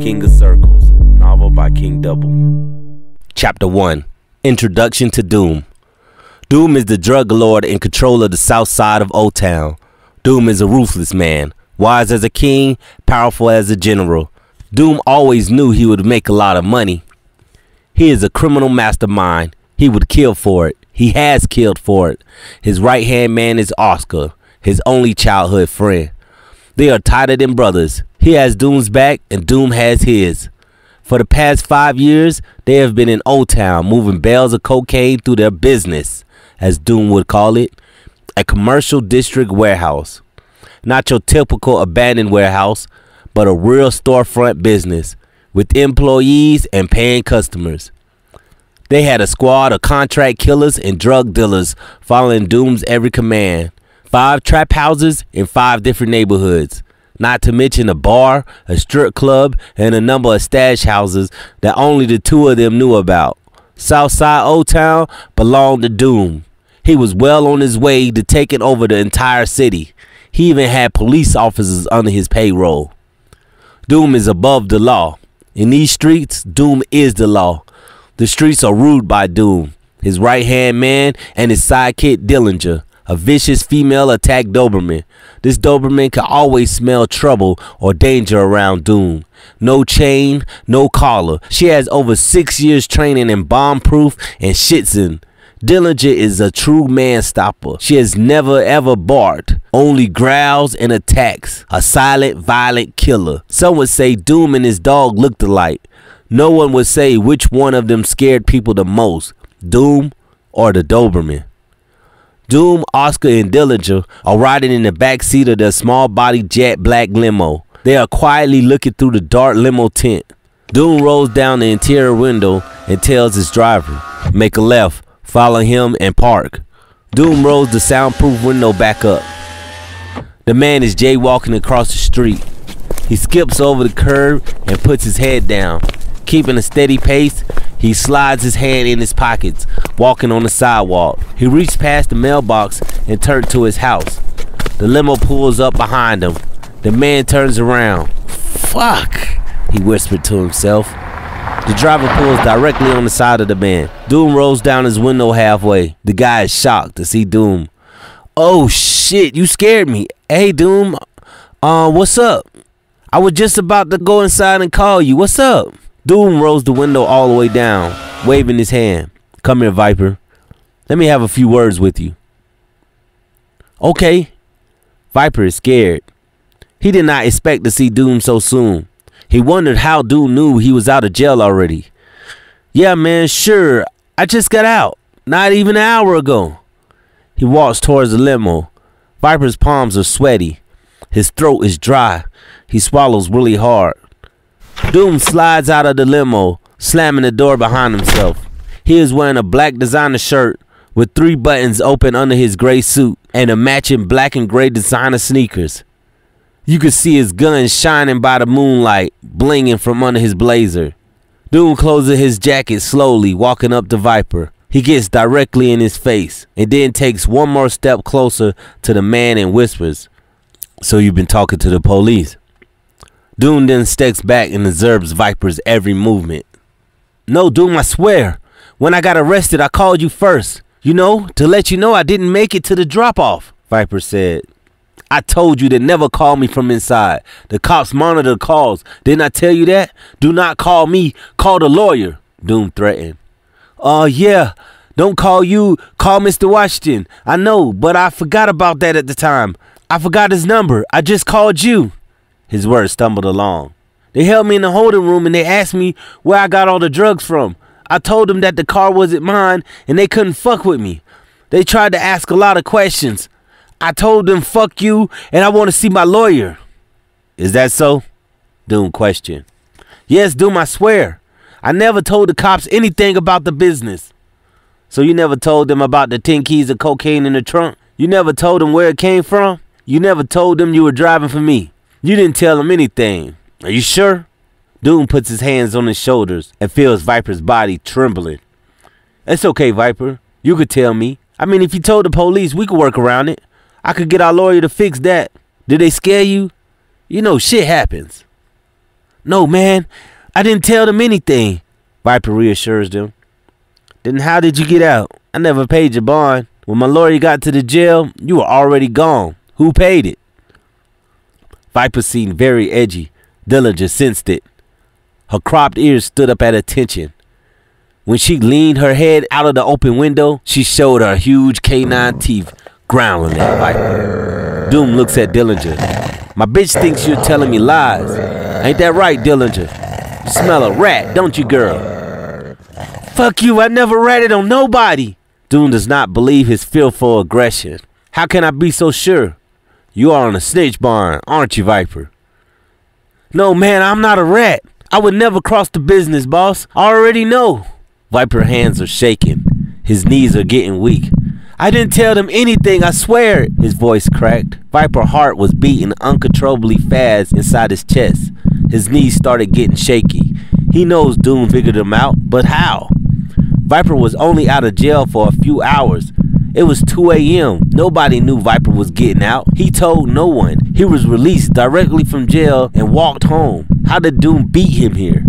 King of Circles, novel by King Double. Chapter 1. Introduction to Doom. Doom is the drug lord in control of the south side of Old Town. Doom is a ruthless man, wise as a king, powerful as a general. Doom always knew he would make a lot of money. He is a criminal mastermind. He would kill for it. He has killed for it. His right-hand man is Oscar, his only childhood friend. They are tighter than brothers. He has Doom's back and Doom has his. For the past 5 years, they have been in Old Town moving bales of cocaine through their business, as Doom would call it, a commercial district warehouse. Not your typical abandoned warehouse, but a real storefront business with employees and paying customers. They had a squad of contract killers and drug dealers following Doom's every command. 5 trap houses in 5 different neighborhoods, not to mention a bar, a strip club, and a number of stash houses that only the 2 of them knew about. Southside Old Town belonged to Doom. He was well on his way to taking over the entire city. He even had police officers under his payroll. Doom is above the law. In these streets, Doom is the law. The streets are ruled by Doom, his right-hand man, and his sidekick Dillinger, a vicious female attack Doberman. This Doberman can always smell trouble or danger around Doom. No chain, no collar. She has over 6 years training in bomb-proof and schützen. Dillinger is a true man-stopper. She has never ever barked, only growls and attacks. A silent, violent killer. Some would say Doom and his dog looked alike. No one would say which one of them scared people the most, Doom or the Doberman. Doom, Oscar, and Dillinger are riding in the back seat of their small-bodied jet black limo. They are quietly looking through the dark limo tent. Doom rolls down the interior window and tells his driver, make a left, follow him, and park. Doom rolls the soundproof window back up. The man is jaywalking across the street. He skips over the curb and puts his head down. Keeping a steady pace, he slides his hand in his pockets, walking on the sidewalk. He reached past the mailbox and turned to his house. The limo pulls up behind him. The man turns around. Fuck, he whispered to himself. The driver pulls directly on the side of the man. Doom rolls down his window halfway. The guy is shocked to see Doom. Oh shit, you scared me. Hey Doom, what's up? I was just about to go inside and call you. What's up? Doom rolls the window all the way down, waving his hand. Come here, Viper. Let me have a few words with you. Okay. Viper is scared. He did not expect to see Doom so soon. He wondered how Doom knew he was out of jail already. Yeah, man, sure. I just got out. Not even an hour ago. He walks towards the limo. Viper's palms are sweaty. His throat is dry. He swallows really hard. Doom slides out of the limo, slamming the door behind himself. He is wearing a black designer shirt with 3 buttons open under his gray suit and a matching black and gray designer sneakers. You can see his gun shining by the moonlight, blinging from under his blazer. Doom closes his jacket slowly, walking up to Viper. He gets directly in his face and then takes one more step closer to the man and whispers, "So you've been talking to the police?" Doom then steps back and observes Viper's every movement. No, Doom, I swear. When I got arrested, I called you first. You know, to let you know I didn't make it to the drop-off, Viper said. I told you to never call me from inside. The cops monitor the calls. Didn't I tell you that? Do not call me. Call the lawyer, Doom threatened. Yeah. Don't call you. Call Mr. Washington. I know, but I forgot about that at the time. I forgot his number. I just called you. His words stumbled along. They held me in the holding room and they asked me where I got all the drugs from. I told them that the car wasn't mine and they couldn't fuck with me. They tried to ask a lot of questions. I told them fuck you and I want to see my lawyer. Is that so? Doom questioned. Yes, Doom, I swear. I never told the cops anything about the business. So you never told them about the 10 keys of cocaine in the trunk? You never told them where it came from? You never told them you were driving for me? You didn't tell him anything. Are you sure? Doom puts his hands on his shoulders and feels Viper's body trembling. It's okay, Viper. You could tell me. I mean, if you told the police, we could work around it. I could get our lawyer to fix that. Did they scare you? You know, shit happens. No, man, I didn't tell them anything. Viper reassures them. Then how did you get out? I never paid your bond. When my lawyer got to the jail, you were already gone. Who paid it? Viper seemed very edgy. Dillinger sensed it. Her cropped ears stood up at attention. When she leaned her head out of the open window, she showed her huge canine teeth growling at Viper. Doom looks at Dillinger. My bitch thinks you're telling me lies. Ain't that right, Dillinger? You smell a rat, don't you, girl? Fuck you, I never ratted on nobody. Doom does not believe his fearful aggression. How can I be so sure? You are on a snitch barn, aren't you, Viper? No, man, I'm not a rat. I would never cross the business, boss. I already know. Viper's hands are shaking. His knees are getting weak. I didn't tell them anything, I swear. His voice cracked. Viper's heart was beating uncontrollably fast inside his chest. His knees started getting shaky. He knows Doom figured him out, but how? Viper was only out of jail for a few hours. It was 2 a.m. Nobody knew Viper was getting out. He told no one. He was released directly from jail and walked home. How did Doom beat him here?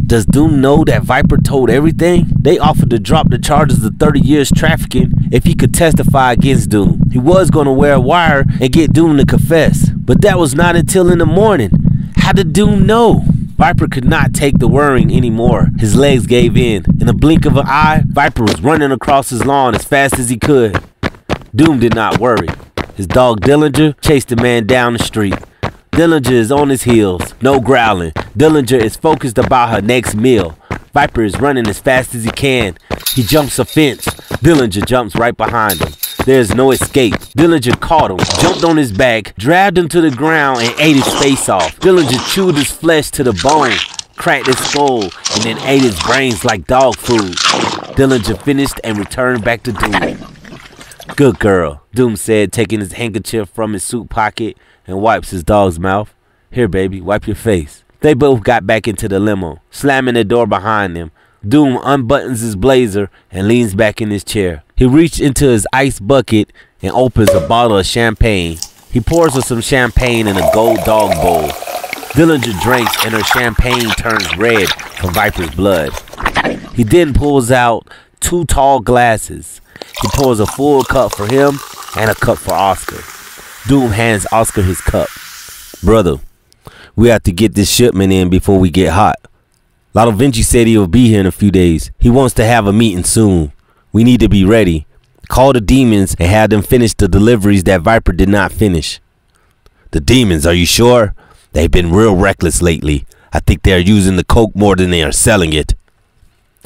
Does Doom know that Viper told everything? They offered to drop the charges of 30 years trafficking if he could testify against Doom. He was going to wear a wire and get Doom to confess. But that was not until in the morning. How did Doom know? Viper could not take the worrying anymore. His legs gave in. In a blink of an eye, Viper was running across his lawn as fast as he could. Doom did not worry. His dog Dillinger chased the man down the street. Dillinger is on his heels, no growling. Dillinger is focused about her next meal. Viper is running as fast as he can. He jumps a fence. Dillinger jumps right behind him. There is no escape. Dillinger caught him, jumped on his back, dragged him to the ground, and ate his face off. Dillinger chewed his flesh to the bone, cracked his skull, and then ate his brains like dog food. Dillinger finished and returned back to Doom. Good girl, Doom said, taking his handkerchief from his suit pocket and wipes his dog's mouth. Here, baby, wipe your face. They both got back into the limo, slamming the door behind them. Doom unbuttons his blazer and leans back in his chair. He reached into his ice bucket and opens a bottle of champagne. He pours her some champagne in a gold dog bowl. Dillinger drinks and her champagne turns red from Viper's blood. He then pulls out 2 tall glasses. He pours a full cup for him and a cup for Oscar. Doom hands Oscar his cup. Brother, we have to get this shipment in before we get hot. Lotto Vinci said he will be here in a few days. He wants to have a meeting soon. We need to be ready. Call the demons and have them finish the deliveries that Viper did not finish. The demons, are you sure? They've been real reckless lately. I think they are using the coke more than they are selling it.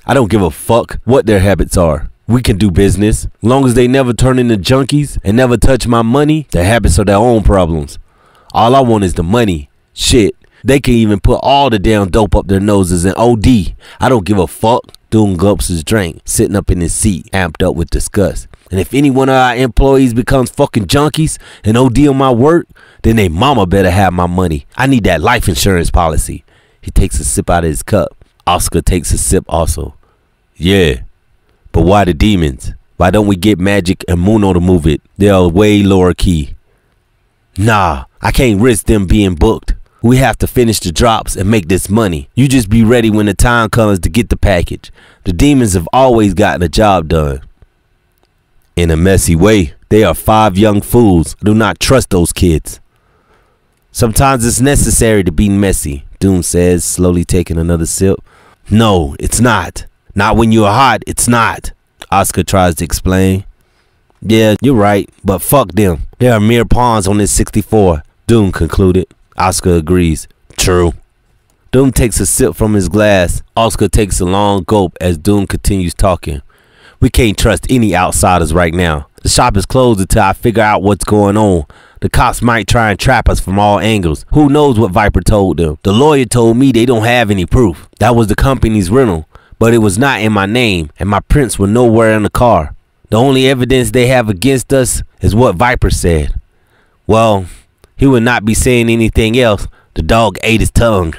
I don't give a fuck what their habits are. We can do business. As long as they never turn into junkies and never touch my money, their habits are their own problems. All I want is the money. Shit. They can even put all the damn dope up their noses and OD. I don't give a fuck. Doom gulps his drink, sitting up in his seat, amped up with disgust. And if any one of our employees becomes fucking junkies and OD on my work, then they mama better have my money. I need that life insurance policy. He takes a sip out of his cup. Oscar takes a sip also. Yeah, but why the demons? Why don't we get Magic and Muno to move it? They are way lower key. Nah, I can't risk them being booked. We have to finish the drops and make this money. You just be ready when the time comes to get the package. The demons have always gotten the job done. In a messy way, they are 5 young fools. I do not trust those kids. Sometimes it's necessary to be messy, Doom says, slowly taking another sip. No, it's not. Not when you're hot, it's not. Oscar tries to explain. Yeah, you're right, but fuck them. They are mere pawns on this 64, Doom concluded. Oscar agrees. True. Doom takes a sip from his glass. Oscar takes a long gulp as Doom continues talking. We can't trust any outsiders right now. The shop is closed until I figure out what's going on. The cops might try and trap us from all angles. Who knows what Viper told them? The lawyer told me they don't have any proof. That was the company's rental, but it was not in my name, and my prints were nowhere in the car. The only evidence they have against us is what Viper said. Well, he would not be saying anything else. The dog ate his tongue.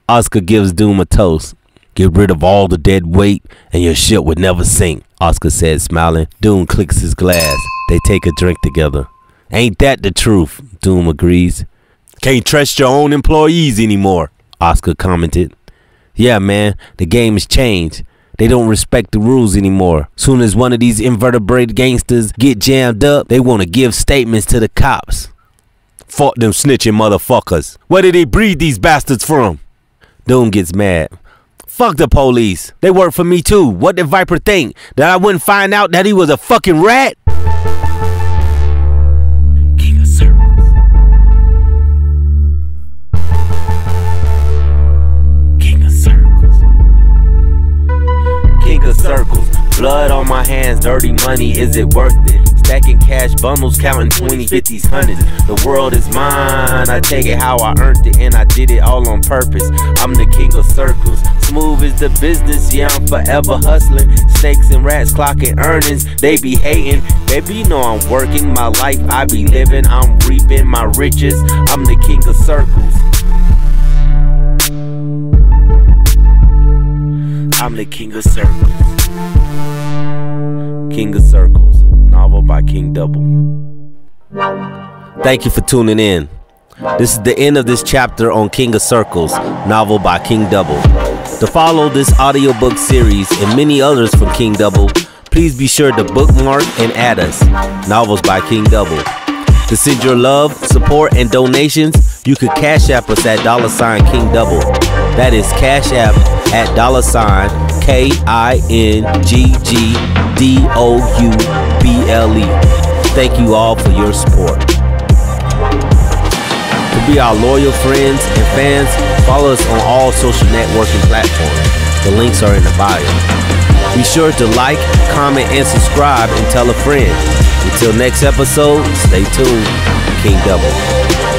Oscar gives Doom a toast. Get rid of all the dead weight and your ship would never sink, Oscar said, smiling. Doom clicks his glass. They take a drink together. Ain't that the truth? Doom agrees. Can't trust your own employees anymore, Oscar commented. Yeah, man, the game has changed. They don't respect the rules anymore. Soon as one of these invertebrate gangsters get jammed up, they want to give statements to the cops. Fuck them snitching motherfuckers. Where did they breed these bastards from? Doom gets mad. Fuck the police. They work for me too. What did Viper think? That I wouldn't find out that he was a fucking rat? King of Circles. King of Circles. King of Circles. Blood on my hands, dirty money, is it worth it? Stacking cash bundles, counting 20s, 50s, 100s. The world is mine, I take it how I earned it, and I did it all on purpose. I'm the king of circles. Smooth is the business, yeah, I'm forever hustling. Snakes and rats clocking earnings, they be hating. Baby, you know I'm working my life, I be living. I'm reaping my riches, I'm the king of circles. I'm the king of circles. King of Circles, novel by Kingg Double. Thank you for tuning in. This is the end of this chapter on King of Circles, novel by Kingg Double. To follow this audiobook series and many others from Kingg Double, please be sure to bookmark and add us, novels by Kingg Double. To send your love, support, and donations, you could Cash App us at $Kingg Double. That is Cash App at $KINGGDOUBLE. Thank you all for your support. To be our loyal friends and fans, follow us on all social networking platforms. The links are in the bio. Be sure to like, comment, and subscribe, and tell a friend. Until next episode, stay tuned. Kingg Double.